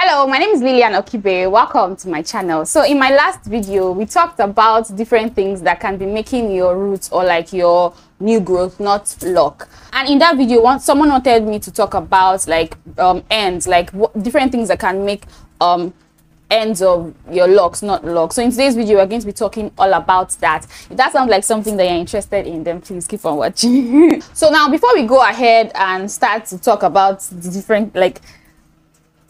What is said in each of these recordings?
Hello, my name is Lilian Okibe. Welcome to my channel. So in my last video, we talked about different things that can be making your roots or like your new growth not lock. And in that video, someone wanted me to talk about like ends, like different things that can make ends of your locks not lock. So in today's video, we're going to be talking all about that. If that sounds like something that you're interested in, then please keep on watching. So now, before we go ahead and start to talk about the different, like,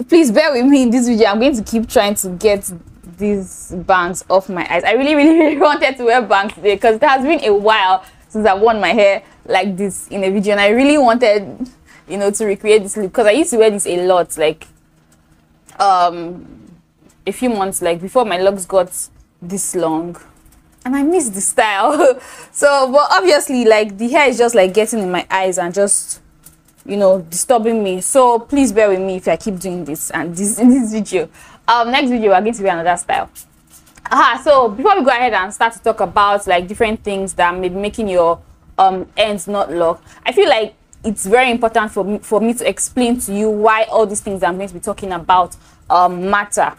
please bear with me in this video. I'm going to keep trying to get these bangs off my eyes. I really wanted to wear bangs today because it has been a while since I've worn my hair like this in a video, and I really wanted, you know, to recreate this look because I used to wear this a lot, like a few months, like before my locks got this long, and I miss the style. So, but obviously, like, the hair is just like getting in my eyes and just, you know, disturbing me. So please bear with me if I keep doing this and this in this video. Next video we're going to be another style. So before we go ahead and start to talk about like different things that may be making your ends not lock, I feel like it's very important for me to explain to you why all these things I'm going to be talking about matter.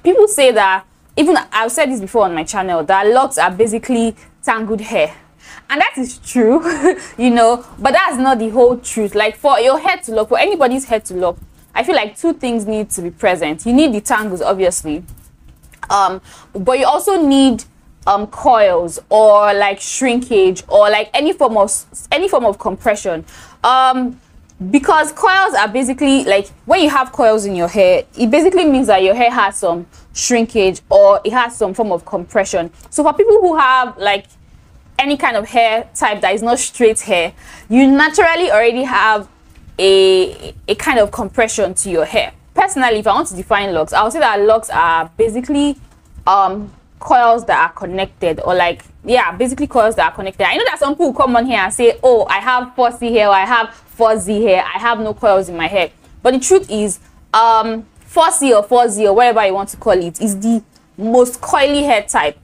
People say that, even I've said this before on my channel, that locks are basically tangled hair. And that is true, you know, but that's not the whole truth. Like, for your hair to lock, for anybody's hair to lock, I feel like two things need to be present. You need the tangles, obviously, but you also need coils or like shrinkage or like any form of compression, because coils are basically like, when you have coils in your hair, it basically means that your hair has some shrinkage or it has some form of compression. So for people who have like any kind of hair type that is not straight hair, you naturally already have a kind of compression to your hair. Personally, if I want to define locks, I would say that locks are basically coils that are connected, or like, yeah, basically coils that are connected. I know that some people come on here and say, oh, I have fussy hair, or I have fuzzy hair, I have no coils in my hair. But the truth is, fussy or fuzzy or whatever you want to call it is the most coily hair type.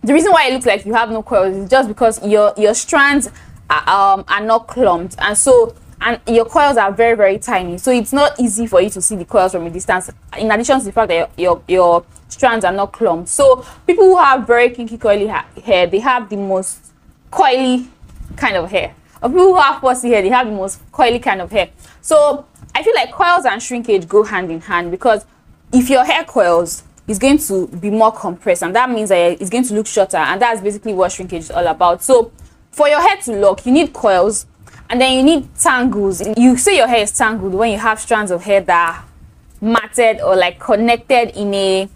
The reason why it looks like you have no coils is just because your strands are not clumped, and your coils are very tiny, so it's not easy for you to see the coils from a distance, in addition to the fact that your strands are not clumped. So people who have very kinky coily hair, they have the most coily kind of hair. Or people who have fussy hair, they have the most coily kind of hair. So I feel like coils and shrinkage go hand in hand, because if your hair coils, it's going to be more compressed, and that means that it's going to look shorter, and that's basically what shrinkage is all about. So for your hair to lock, you need coils, and then you need tangles. You say your hair is tangled when you have strands of hair that are matted or like connected in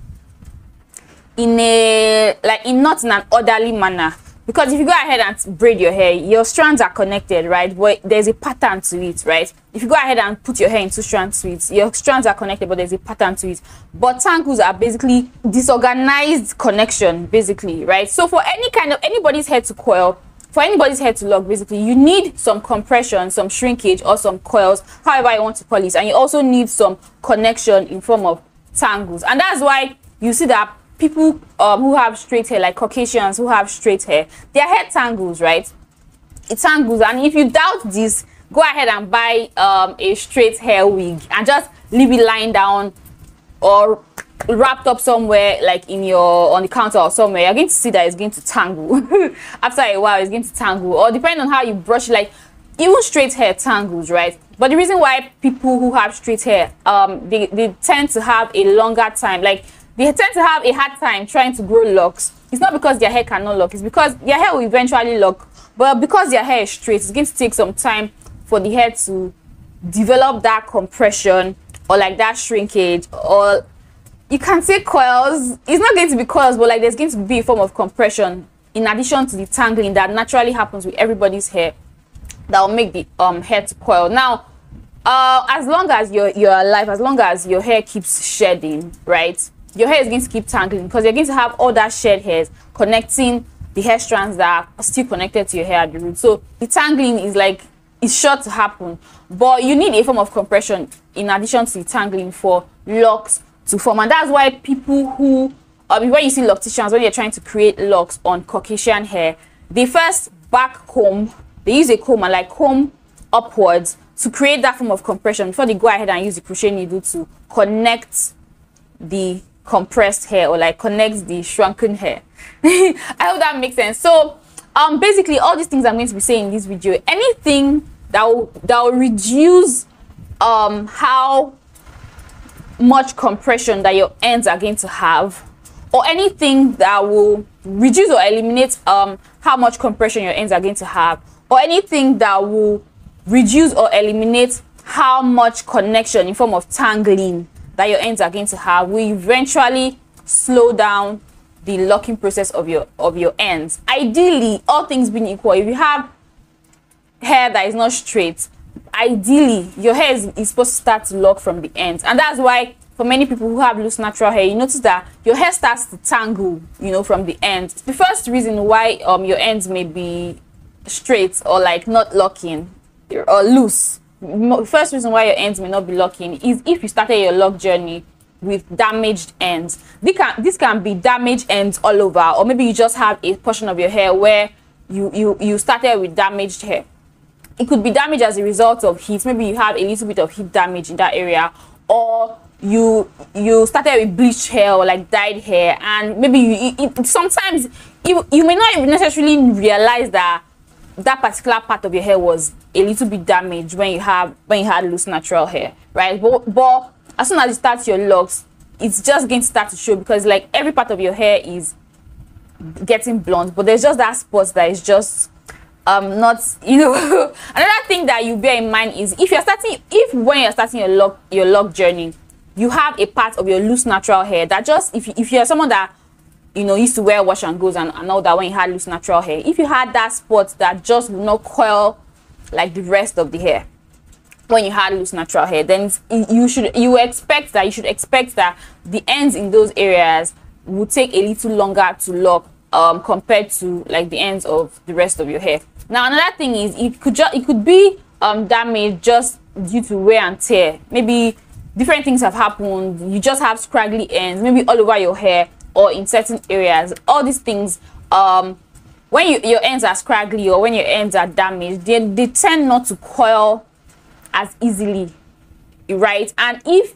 not in an orderly manner. Because if you go ahead and braid your hair, your strands are connected, right? But there's a pattern to it, right? If you go ahead and put your hair into strands to it, your strands are connected, but there's a pattern to it. But tangles are basically disorganized connection, basically, right? So for anybody's hair to coil, for anybody's hair to lock, basically, you need some compression, some shrinkage, or some coils, however you want to call it. And you also need some connection in form of tangles. And that's why you see that people who have straight hair, like Caucasians who have straight hair, their hair tangles, right? It tangles. And if you doubt this, go ahead and buy a straight hair wig and just leave it lying down or wrapped up somewhere, like on the counter or somewhere. You're going to see that it's going to tangle. After a while, it's going to tangle, or depending on how you brush it, like even straight hair tangles, right? But the reason why people who have straight hair, they tend to have a longer time, like they tend to have a hard time trying to grow locks. It's not because their hair cannot lock, it's because their hair will eventually lock, but because their hair is straight, it's going to take some time for the hair to develop that compression or like that shrinkage, or you can say coils. It's not going to be coils, but like there's going to be a form of compression in addition to the tangling that naturally happens with everybody's hair that will make the hair to coil. Now, as long as you're alive, as long as your hair keeps shedding, right, your hair is going to keep tangling, because you're going to have all that shed hairs connecting the hair strands that are still connected to your hair at the root. So the tangling is like, it's sure to happen, but you need a form of compression in addition to the tangling for locks to form. And that's why people who when you see locticians, when they're trying to create locks on Caucasian hair, they first back comb, they use a comb and like comb upwards to create that form of compression before they go ahead and use the crochet needle to connect the compressed hair, or like connect the shrunken hair. I hope that makes sense. So basically all these things I'm going to be saying in this video, anything that will reduce how much compression that your ends are going to have, or anything that will reduce or eliminate how much compression your ends are going to have, or anything that will reduce or eliminate how much connection in form of tangling that your ends are going to have, will eventually slow down the locking process of your ends. Ideally, all things being equal, if you have hair that is not straight, ideally your hair is supposed to start to lock from the ends. And that's why for many people who have loose natural hair, you notice that your hair starts to tangle, you know, from the ends. The first reason why your ends may be straight or like not locking or loose, the first reason why your ends may not be locking is if you started your lock journey with damaged ends. This can be damaged ends all over, or maybe you just have a portion of your hair where you started with damaged hair. It could be damaged as a result of heat. Maybe you have a little bit of heat damage in that area, or you started with bleached hair or like dyed hair, and maybe sometimes you may not even necessarily realize that particular part of your hair was a little bit damaged when you had loose natural hair, right? But as soon as you start your locks, it's just going to start to show, because like every part of your hair is getting blonde, but there's just that spot that is just not, you know. Another thing that you bear in mind is when you're starting your lock journey, you have a part of your loose natural hair that just, if you're someone that, you know, used to wear wash and goes and all that, when you had loose natural hair, if you had that spot that just will not coil like the rest of the hair when you had loose natural hair, then you should expect that the ends in those areas will take a little longer to lock compared to like the ends of the rest of your hair. Now another thing is it could be damaged just due to wear and tear. Maybe different things have happened, you just have scraggly ends, maybe all over your hair or in certain areas. All these things, when your ends are scraggly or when your ends are damaged, they tend not to coil as easily, right? And if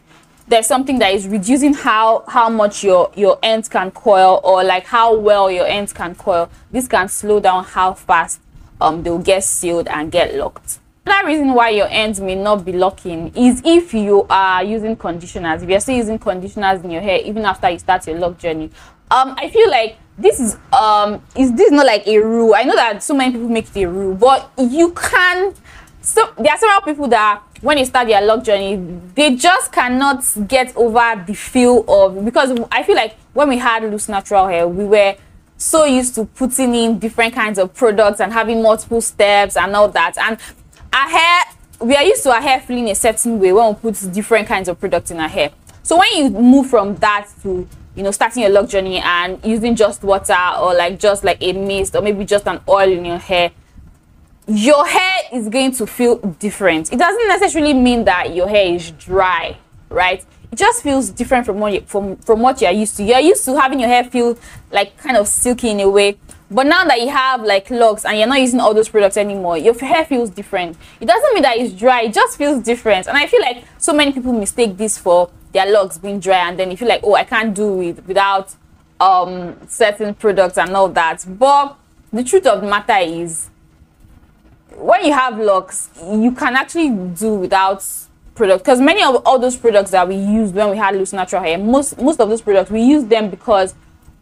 there's something that is reducing how much your ends can coil, or like how well your ends can coil, this can slow down how fast they'll get sealed and get locked. Another reason why your ends may not be locking is if you are using conditioners. If you're still using conditioners in your hair even after you start your lock journey, I feel like this is not like a rule. I know that so many people make it a rule, but you can. So there are several people that when they start their lock journey, they just cannot get over the feel of, because I feel like when we had loose natural hair, we were so used to putting in different kinds of products and having multiple steps and all that, and our hair, we are used to our hair feeling a certain way when we put different kinds of products in our hair. So when you move from that to, you know, starting your lock journey and using just water or like just like a mist or maybe just an oil in your hair is going to feel different. It doesn't necessarily mean that your hair is dry, right? It just feels different from what you're used to. You're used to having your hair feel like kind of silky in a way. But now that you have like locks and you're not using all those products anymore, your hair feels different. It doesn't mean that it's dry, it just feels different. And I feel like so many people mistake this for their locks being dry, and then you feel like, oh, I can't do it without certain products and all that. But the truth of the matter is, when you have locks, you can actually do without products, because many of all those products that we used when we had loose natural hair, most of those products, we use them because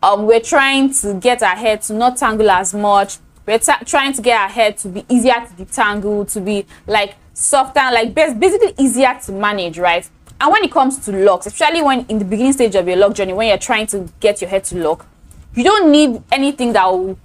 we're trying to get our hair to not tangle as much. We're trying to get our hair to be easier to detangle, to be like softer, like basically easier to manage, right? And when it comes to locks, especially when in the beginning stage of your lock journey, when you're trying to get your hair to lock, you don't need anything that will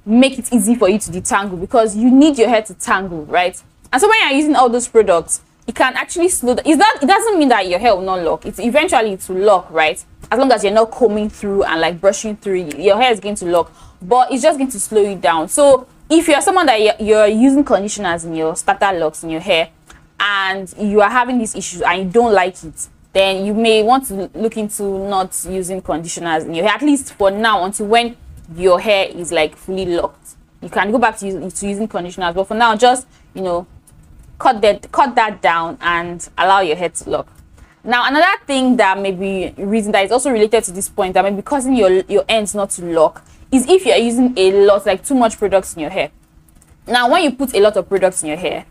make it easy for you to detangle, because you need your hair to tangle, right? And so when you're using all those products, it can actually slow down. It doesn't mean that your hair will not lock. It's eventually to lock, right? As long as you're not combing through and like brushing through, your hair is going to lock, but it's just going to slow you down. So if you're someone that you're using conditioners in your starter locks in your hair, and you are having these issues and you don't like it, then you may want to look into not using conditioners in your hair, at least for now, until when your hair is like fully locked. You can go back to using conditioners, but for now, just, you know, cut that down and allow your hair to lock. Now, another thing that may be reason that is also related to this point that may be causing your ends not to lock is if you're using a lot, like too much products in your hair. Now, when you put a lot of products in your hair,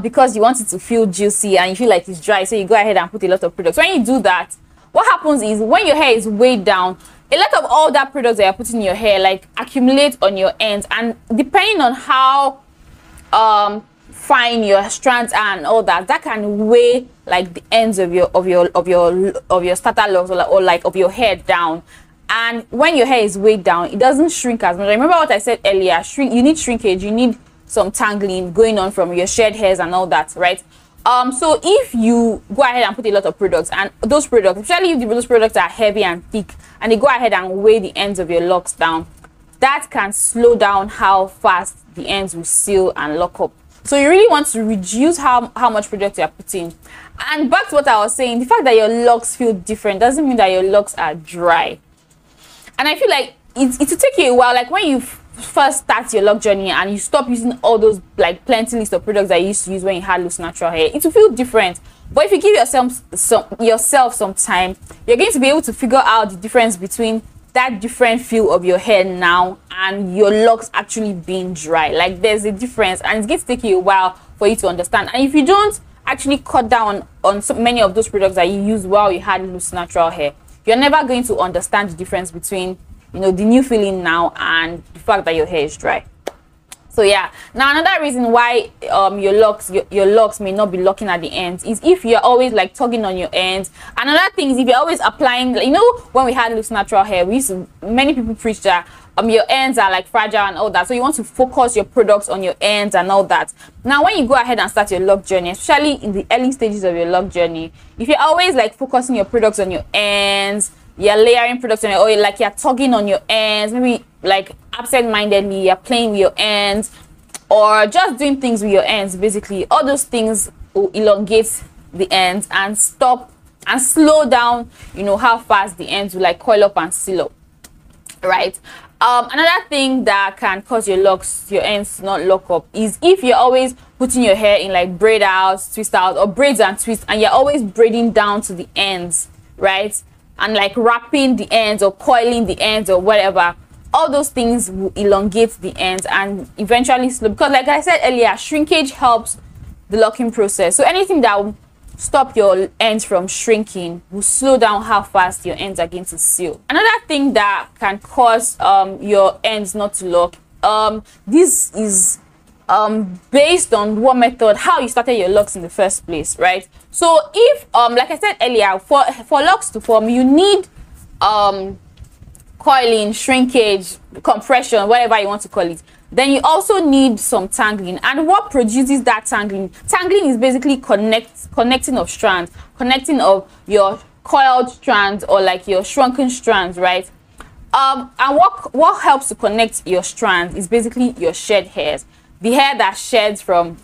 because you want it to feel juicy and you feel like it's dry, so you go ahead and put a lot of products. When you do that, what happens is when your hair is weighed down, a lot of all that products that you're putting in your hair like accumulate on your ends, and depending on how fine your strands are and all that, that can weigh like the ends of your starter locks or like of your hair down. And when your hair is weighed down, it doesn't shrink as much. Remember what I said earlier, you need shrinkage, you need some tangling going on from your shed hairs and all that, right? So if you go ahead and put a lot of products, and those products, especially if those products are heavy and thick, and they go ahead and weigh the ends of your locks down, that can slow down how fast the ends will seal and lock up. So you really want to reduce how much product you are putting. And back to what I was saying, the fact that your locks feel different doesn't mean that your locks are dry. And I feel like it will take you a while, like when you first start your lock journey and you stop using all those like plenty list of products that you used to use when you had loose natural hair, it will feel different. But if you give yourself some time, you're going to be able to figure out the difference between that different feel of your hair now and your locks actually being dry. Like there's a difference, and it's going to take you a while for you to understand. And if you don't actually cut down on so many of those products that you used while you had loose natural hair, you're never going to understand the difference between, you know, the new feeling now and the fact that your hair is dry. So yeah, now another reason why your locks may not be locking at the ends is if you're always like tugging on your ends. Another thing is if you're always applying, you know, when we had loose natural hair, many people preach that your ends are like fragile and all that, so you want to focus your products on your ends and all that. Now when you go ahead and start your lock journey, especially in the early stages of your lock journey, if you're always like focusing your products on your ends, you're layering products on your oil, like you're tugging on your ends, maybe like absent-mindedly you're playing with your ends or just doing things with your ends, basically all those things will elongate the ends and stop and slow down, you know, how fast the ends will like coil up and seal up, right? Another thing that can cause your ends to not lock up is if you're always putting your hair in like braid outs, twist outs, or braids and twists, and you're always braiding down to the ends, right? And like wrapping the ends or coiling the ends or whatever, all those things will elongate the ends and eventually slow, because like I said earlier, shrinkage helps the locking process. So anything that will stop your ends from shrinking will slow down how fast your ends are going to seal. Another thing that can cause your ends not to lock, this is based on what method, how you started your locks in the first place, right? So if like I said earlier, for locks to form, you need coiling, shrinkage, compression, whatever you want to call it. Then you also need some tangling. And what produces that tangling? Tangling is basically connecting of strands, connecting of your coiled strands or like your shrunken strands, right? And what helps to connect your strands is basically your shed hairs. The hair that sheds from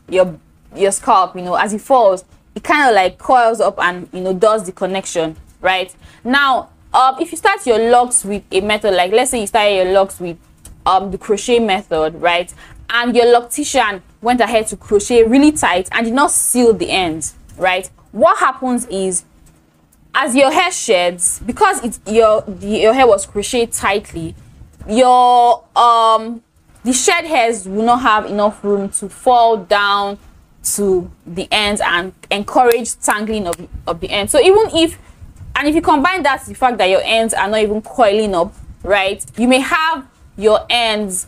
your scalp, you know, as it falls, it kind of like coils up and, you know, does the connection, right? Now, if you start your locks with a method, like let's say you started your locks with the crochet method, right? And your loctician went ahead to crochet really tight and did not seal the ends, right? What happens is, as your hair sheds, because your hair was crocheted tightly, your the shed hairs will not have enough room to fall down to the ends and encourage tangling of the ends. So even if you combine that with the fact that your ends are not even coiling up, right, you may have your ends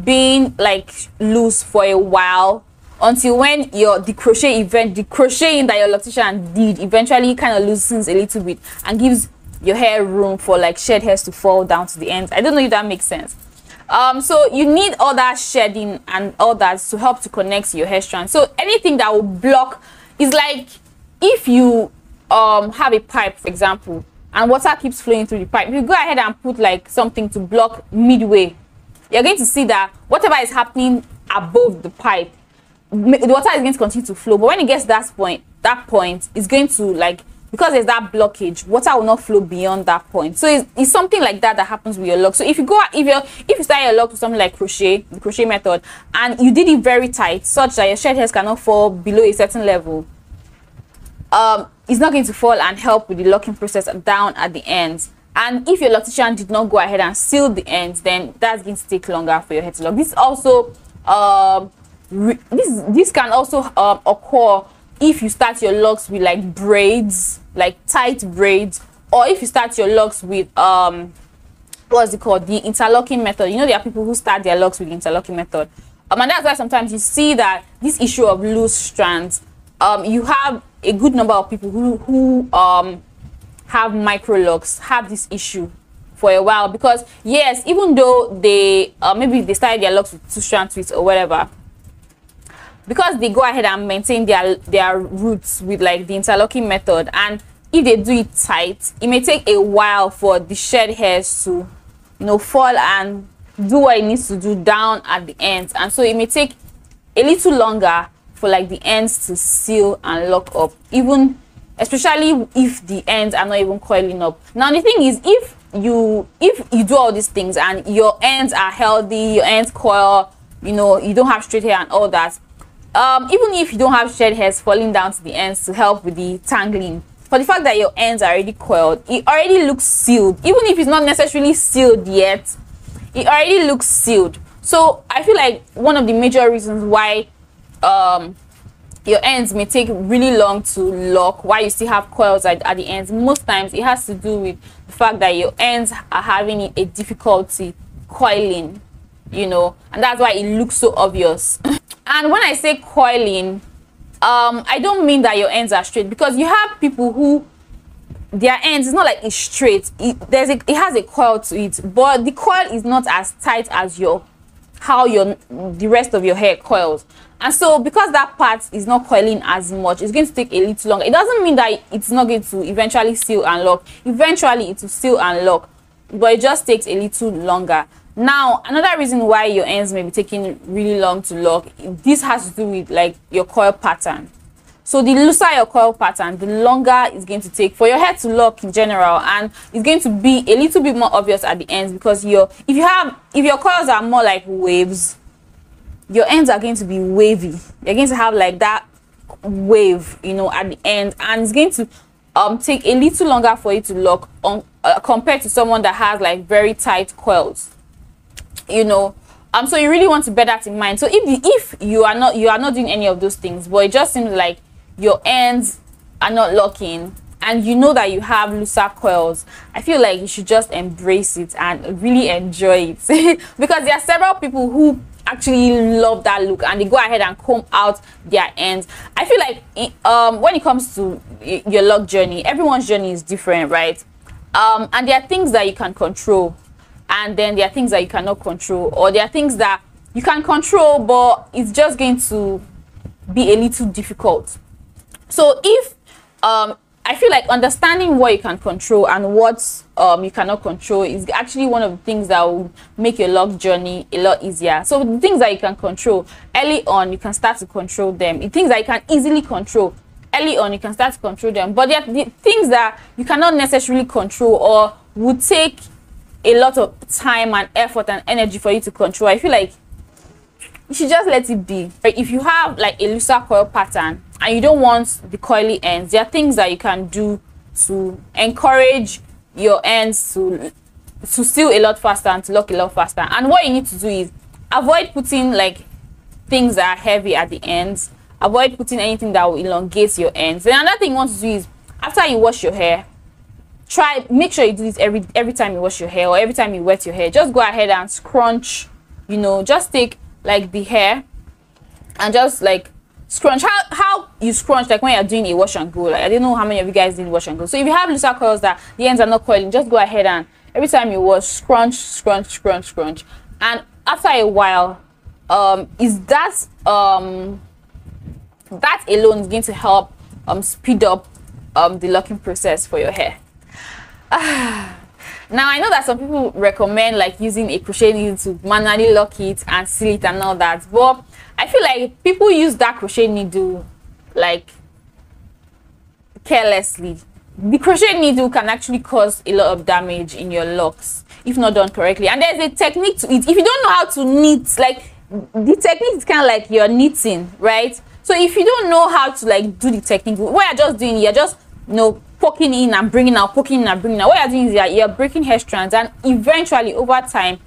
being like loose for a while until when the crocheting that your loctician did eventually kind of loosens a little bit and gives your hair room for like shed hairs to fall down to the ends. I don't know if that makes sense. So you need all that shedding and all that to help to connect your hair strands. So anything that will block is like if you have a pipe, for example, and water keeps flowing through the pipe. If you go ahead and put like something to block midway, you're going to see that whatever is happening above the pipe, the water is going to continue to flow. But when it gets to that point, it's going to like because there's that blockage, water will not flow beyond that point. So it's something like that that happens with your locks. So if you start your lock with something like crochet, the crochet method, and you did it very tight such that your shed hairs cannot fall below a certain level, it's not going to fall and help with the locking process down at the ends. And if your loctician did not go ahead and seal the ends, then that's going to take longer for your hair to lock. This also this can also occur if you start your locks with like braids, like tight braids, or if you start your locks with what's it called, the interlocking method. You know, there are people who start their locks with the interlocking method, and that's why sometimes you see that this issue of loose strands, you have a good number of people who have micro locks have this issue for a while, because yes, even though they maybe they started their locks with 2-strand twists or whatever, because they go ahead and maintain their roots with like the interlocking method, and if they do it tight, it may take a while for the shed hairs to, you know, fall and do what it needs to do down at the ends, and so it may take a little longer for like the ends to seal and lock up, even especially if the ends are not even coiling up. Now the thing is, if you do all these things and your ends are healthy, your ends coil, you know, you don't have straight hair and all that, even if you don't have shed hairs falling down to the ends to help with the tangling, for the fact that your ends are already coiled, it already looks sealed. Even if it's not necessarily sealed yet, it already looks sealed. So I feel like one of the major reasons why your ends may take really long to lock while you still have coils at the ends, most times it has to do with the fact that your ends are having a difficulty coiling, you know, and that's why it looks so obvious. And when I say coiling, I don't mean that your ends are straight, because you have people who their ends, it's not like it's straight, it has a coil to it, but the coil is not as tight as the rest of your hair coils. And so because that part is not coiling as much, it's going to take a little longer. It doesn't mean that it's not going to eventually seal and lock. Eventually it will seal and lock, but it just takes a little longer. Now another reason why your ends may be taking really long to lock, this has to do with like your coil pattern. So the looser your coil pattern, the longer it's going to take for your hair to lock in general, and it's going to be a little bit more obvious at the ends, because if your coils are more like waves, your ends are going to be wavy. You're going to have like that wave, you know, at the end, and it's going to take a little longer for it to lock on compared to someone that has like very tight coils, you know. So you really want to bear that in mind. So if you are not doing any of those things, but it just seems like your ends are not locking and you know that you have looser coils, I feel like you should just embrace it and really enjoy it. Because there are several people who actually love that look and they go ahead and comb out their ends. I feel like when it comes to your lock journey, everyone's journey is different, right? And there are things that you can control, and then there are things that you cannot control, or there are things that you can control but it's just going to be a little difficult. So if I feel like understanding what you can control and what you cannot control is actually one of the things that will make your lock journey a lot easier. So the things that you can control early on, you can start to control them. The things that you can easily control early on, you can start to control them. But there are the things that you cannot necessarily control or would take a lot of time and effort and energy for you to control. I feel like you should just let it be. If you have like a looser coil pattern and you don't want the coily ends, there are things that you can do to encourage your ends to seal a lot faster and to lock a lot faster. And what you need to do is avoid putting like things that are heavy at the ends. Avoid putting anything that will elongate your ends. And another thing you want to do is, after you wash your hair, make sure you do this every time you wash your hair or every time you wet your hair. Just go ahead and scrunch, you know, just take like the hair and just like scrunch. How you scrunch, like when you're doing a wash and go. Like I don't know how many of you guys did wash and go. So if you have looser coils that the ends are not coiling, just go ahead and every time you wash, scrunch, scrunch, scrunch, scrunch. And after a while, that alone is going to help speed up the locking process for your hair. Now I know that some people recommend like using a crochet needle to manually lock it and seal it and all that, but I feel like people use that crochet needle like carelessly. the crochet needle can actually cause a lot of damage in your locks if not done correctly. And there's a technique to it. If you don't know how to knit, like the technique is kind of like you're knitting, right? So if you don't know how to like do the technique, what you're just doing, you're just, you know, poking in and bringing out, poking in and bringing out. What you're doing is you're breaking hair strands, and eventually over time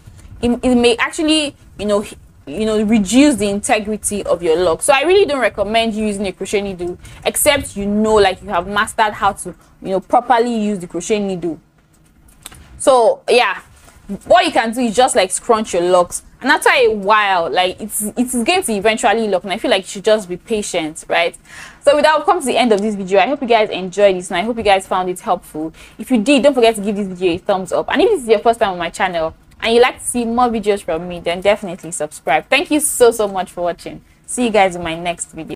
it may actually, you know, reduce the integrity of your lock. So I really don't recommend you using a crochet needle except you know, like you have mastered how to, you know, properly use the crochet needle. So yeah, what you can do is just like scrunch your locks, and after a while, like it's going to eventually lock, and I feel like you should just be patient, right? So with that, we've come to the end of this video. I hope you guys enjoyed this, and I hope you guys found it helpful. If you did, don't forget to give this video a thumbs up, and if this is your first time on my channel and you like to see more videos from me, then definitely subscribe. Thank you so much for watching. See you guys in my next video.